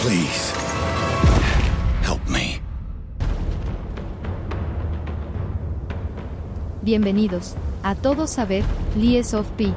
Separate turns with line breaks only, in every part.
Please, help me.
Bienvenidos a todos a ver Lies of P.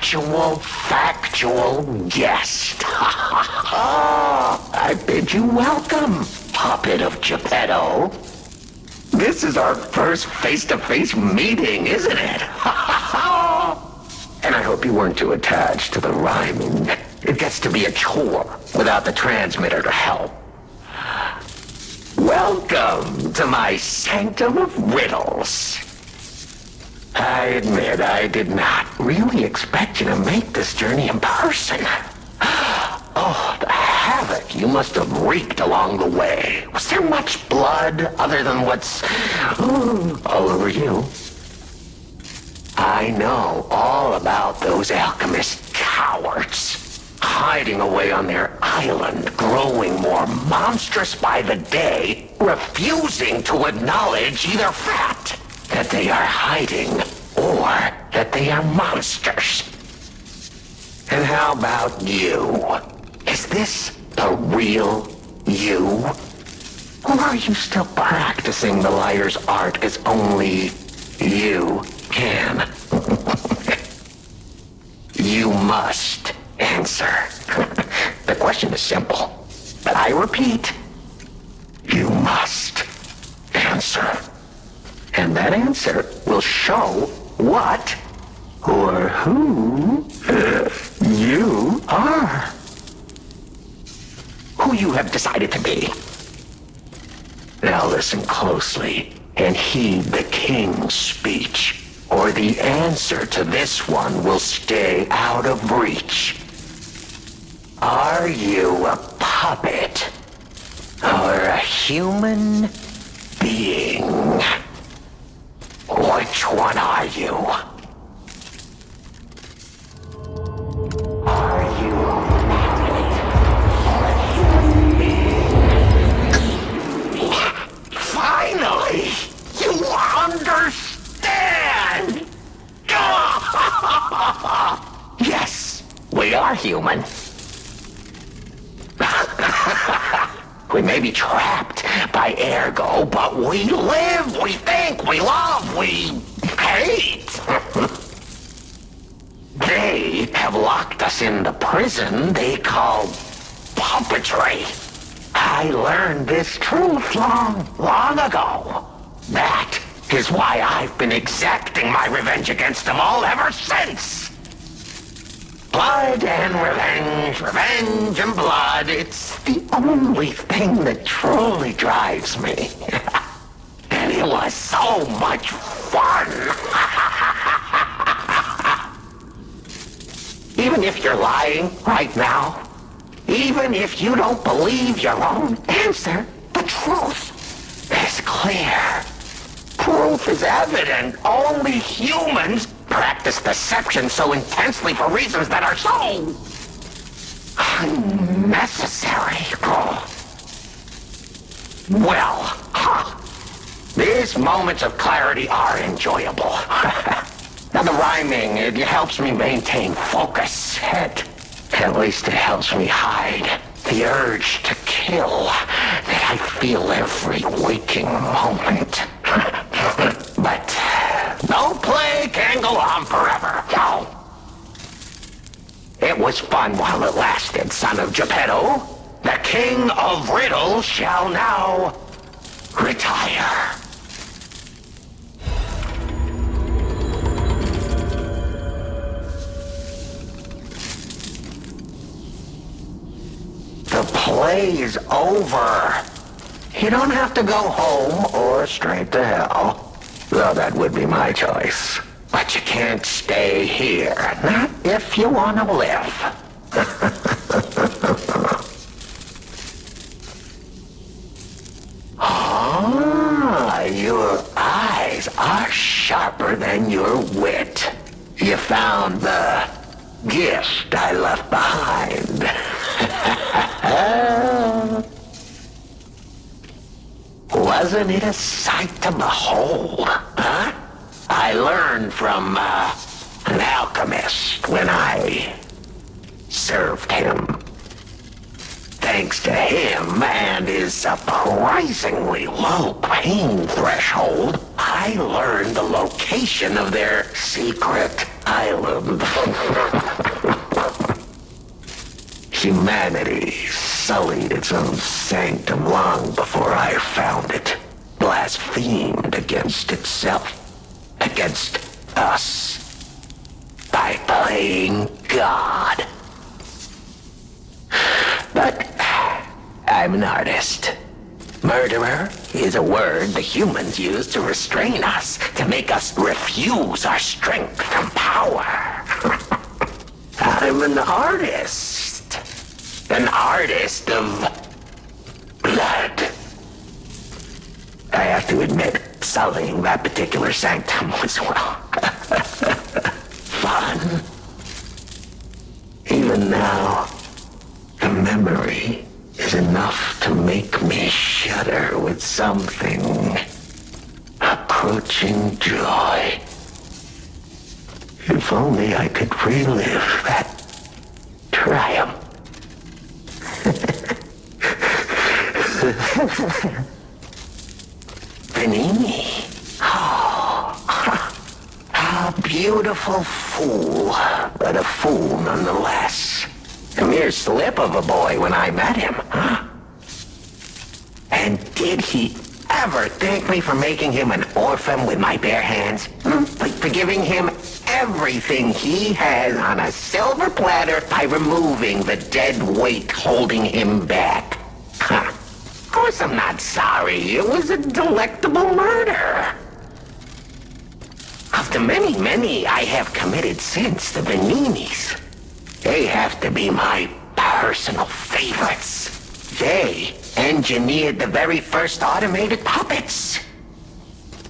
actual, factual guest. I bid you welcome, puppet of Geppetto. This is our first face-to-face meeting, isn't it? And I hope you weren't too attached to the rhyming. It gets to be a chore without the transmitter to help. Welcome to my sanctum of riddles. I admit I did not really expect you to make this journey in person. Oh, the havoc you must have wreaked along the way. Was there much blood other than what's all over you? I know all about those alchemist cowards. Hiding away on their island, growing more monstrous by the day, refusing to acknowledge either fact that they are hiding or that they are monsters. And how about you? Is this the real you? Or are you still practicing the liar's art as only you can? You must answer. The question is simple, but I repeat, you must answer. And that answer will show what or who you are. Who you have decided to be. Now listen closely and heed the king's speech, or the answer to this one will stay out of reach. Are you a puppet or a human being? Which one are you? Are you a puppet or a human being? Finally, you understand! Yes, we are human. We may be trapped by ergo, but we live, we think, we love, we hate. They have locked us in the prison they call puppetry. I learned this truth long ago. That is why I've been exacting my revenge against them all ever since. Blood and revenge, revenge and blood. It's the only thing that truly drives me. And it was so much fun. Even if you're lying right now, even if you don't believe your own answer, the truth is clear. Proof is evident. Only humans practice deception so intensely for reasons that are so unnecessary. Well, these moments of clarity are enjoyable. Now the rhyming, it helps me maintain focus. At least it helps me hide the urge to kill that I feel every waking moment. But no play can go on forever. No. It was fun while it lasted, son of Geppetto. The king of riddles shall now retire. The play's over. You don't have to go home or straight to hell. Though that would be my choice. But you can't stay here. Not if you want to live. Ah, your eyes are sharper than your wit. You found the gift I left behind. Wasn't it a sight to behold, huh? I learned from an alchemist when I served him. Thanks to him and his surprisingly low pain threshold, I learned the location of their secret island. Humanity sullied its own sanctum long before I found it. Blasphemed against itself, against us, by playing God. But I'm an artist. Murderer is a word the humans use to restrain us, to make us refuse our strength and power. I'm an artist. An artist of blood. I have to admit, sullying that particular sanctum was, well, fun. Even now, the memory is enough to make me shudder with something approaching joy. If only I could relive that triumph. Benigni. Oh, a beautiful fool, but a fool nonetheless. A mere slip of a boy when I met him, huh? And did he ever thank me for making him an orphan with my bare hands? Like for giving him everything he has on a silver platter by removing the dead weight holding him back? Huh. Of course I'm not sorry. It was a delectable murder. Of the many I have committed since, the Beninis, they have to be my personal favorites. They engineered the very first automated puppets.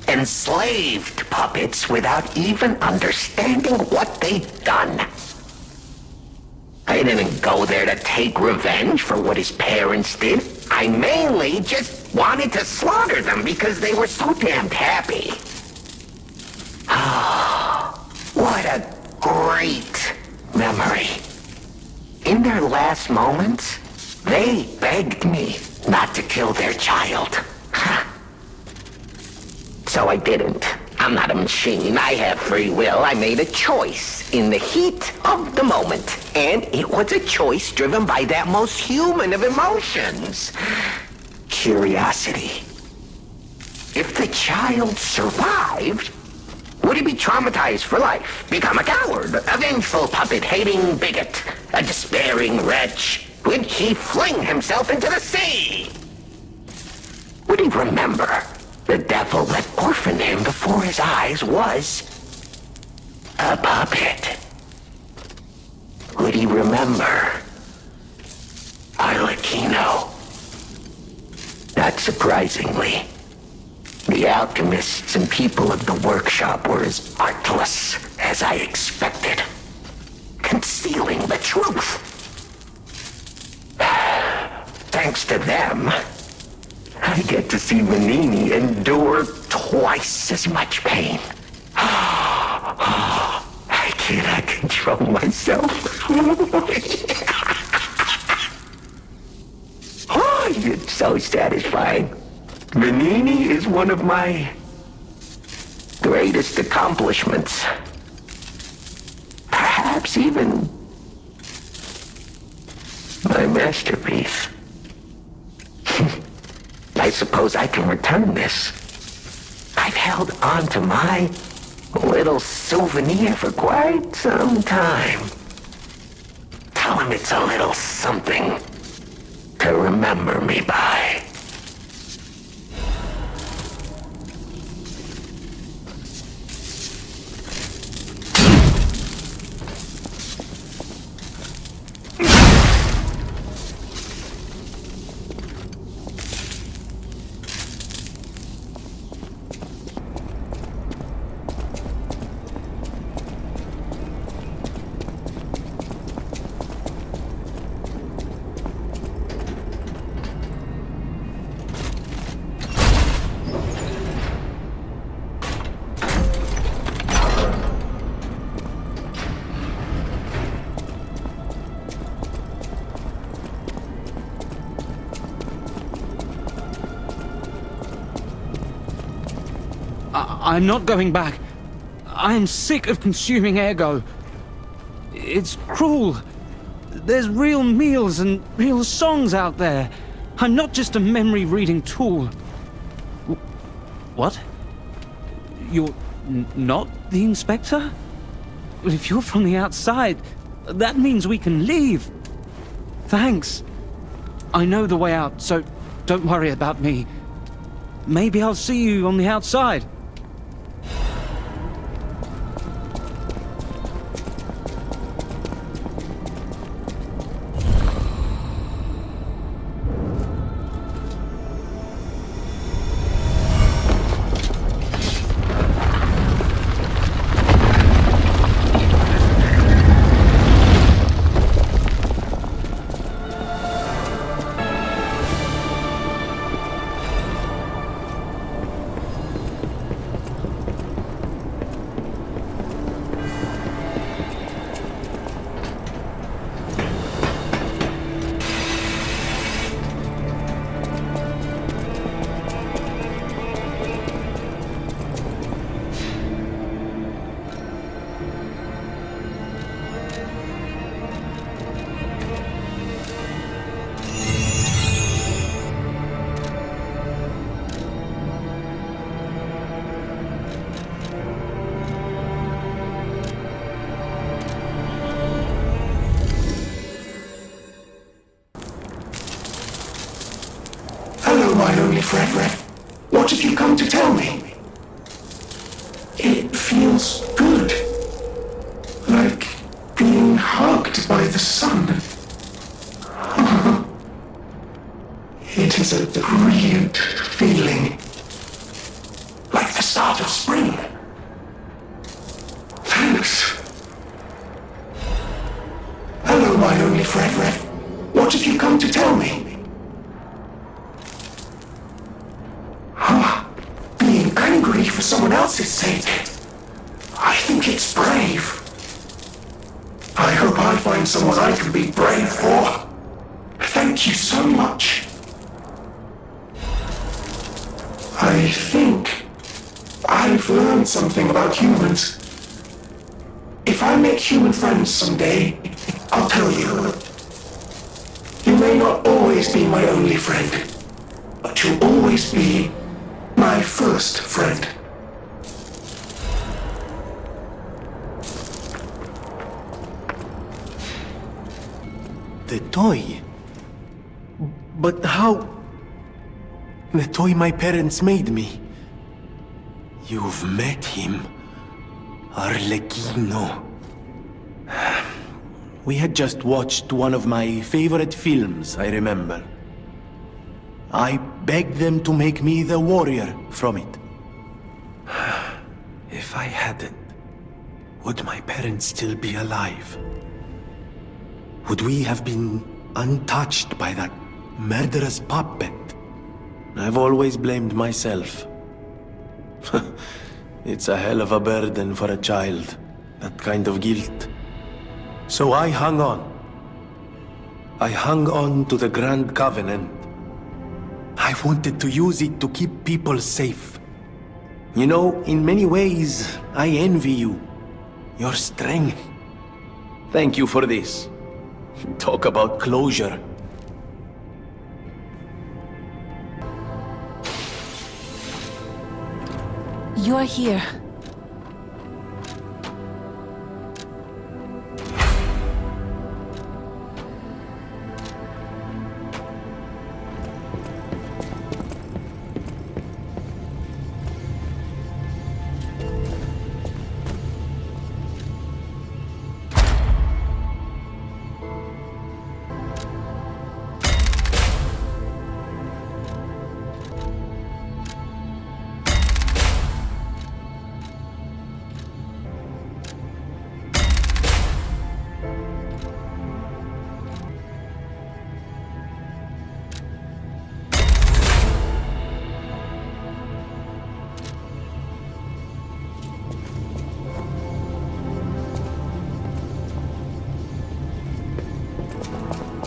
Enslaved puppets without even understanding what they'd done. I didn't go there to take revenge for what his parents did. I mainly just wanted to slaughter them because they were so damned happy. Oh, what a great memory. In their last moments, they begged me not to kill their child. So I didn't. I'm not a machine. I have free will. I made a choice in the heat of the moment. And it was a choice driven by that most human of emotions. Curiosity. If the child survived, would he be traumatized for life? Become a coward, a vengeful puppet-hating bigot, a despairing wretch? Would he fling himself into the sea? Would he remember the devil that orphaned him before his eyes was a puppet? Would he remember Arlecchino? Not surprisingly, the alchemists and people of the workshop were as artless as I expected, concealing the truth. Thanks to them, I get to see Manini endure twice as much pain. I cannot control myself. Oh, it's so satisfying. Manini is one of my greatest accomplishments. Perhaps even my masterpiece. I suppose I can return this. I've held on to my little souvenir for quite some time. Tell him it's a little something to remember me by.
I'm not going back. I am sick of consuming ego. It's cruel. There's real meals and real songs out there. I'm not just a memory-reading tool. What? You're not the inspector? Well, if you're from the outside, that means we can leave. Thanks. I know the way out, so don't worry about me. Maybe I'll see you on the outside.
My only friend, what have you come to tell me? It feels good. Like being hugged by the sun. It is a brilliant feeling. Like the start of spring. Thanks. Hello, my only friend. What have you come to tell me? Being angry for someone else's sake. I think it's brave. I hope I find someone I can be brave for. Thank you so much. I think I've learned something about humans. If I make human friends someday, I'll tell you. You may not always be my only friend, but you'll always be my first friend.
The toy? But how? The toy my parents made me. You've met him. Arlecchino. We had just watched one of my favorite films, I remember. I begged them to make me the warrior from it. If I hadn't, would my parents still be alive? Would we have been untouched by that murderous puppet? I've always blamed myself. It's a hell of a burden for a child, that kind of guilt. So I hung on. I hung on to the Grand Covenant. I wanted to use it to keep people safe. You know, in many ways, I envy you. Your strength. Thank you for this. Talk about closure.
You're here.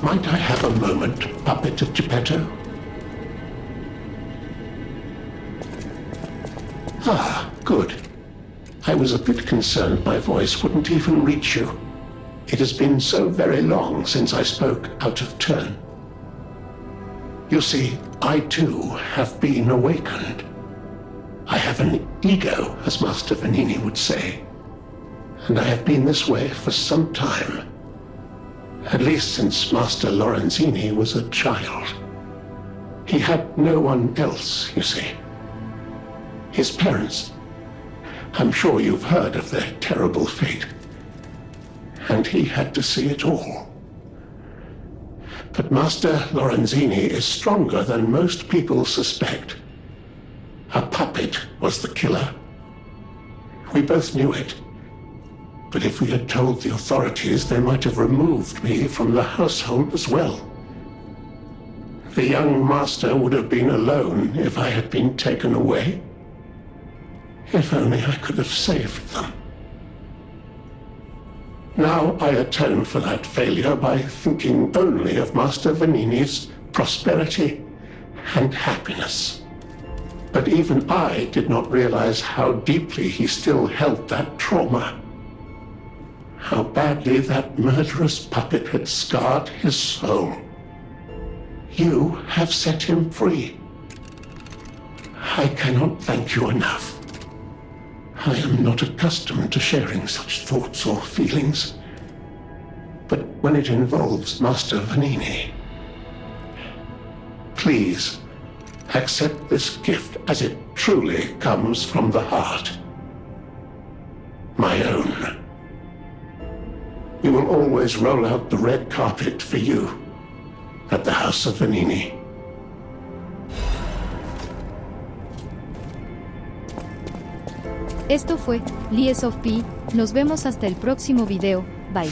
Might I have a moment, puppet of Geppetto? Ah, good. I was a bit concerned my voice wouldn't even reach you. It has been so very long since I spoke out of turn. You see, I too have been awakened. I have an ego, as Master Vanini would say, and I have been this way for some time. At least since Master Lorenzini was a child. He had no one else, you see. His parents. I'm sure you've heard of their terrible fate. And he had to see it all. But Master Lorenzini is stronger than most people suspect. A puppet was the killer. We both knew it. But if we had told the authorities, they might have removed me from the household as well. The young master would have been alone if I had been taken away. If only I could have saved them. Now I atone for that failure by thinking only of Master Vanini's prosperity and happiness. But even I did not realize how deeply he still held that trauma. How badly that murderous puppet had scarred his soul. You have set him free. I cannot thank you enough. I am not accustomed to sharing such thoughts or feelings. But when it involves Master Vanini, please accept this gift as it truly comes from the heart. My own. We will always roll out the red carpet for you at the House of Vanini.
Esto fue Lies of P. Nos vemos hasta el próximo video. Bye.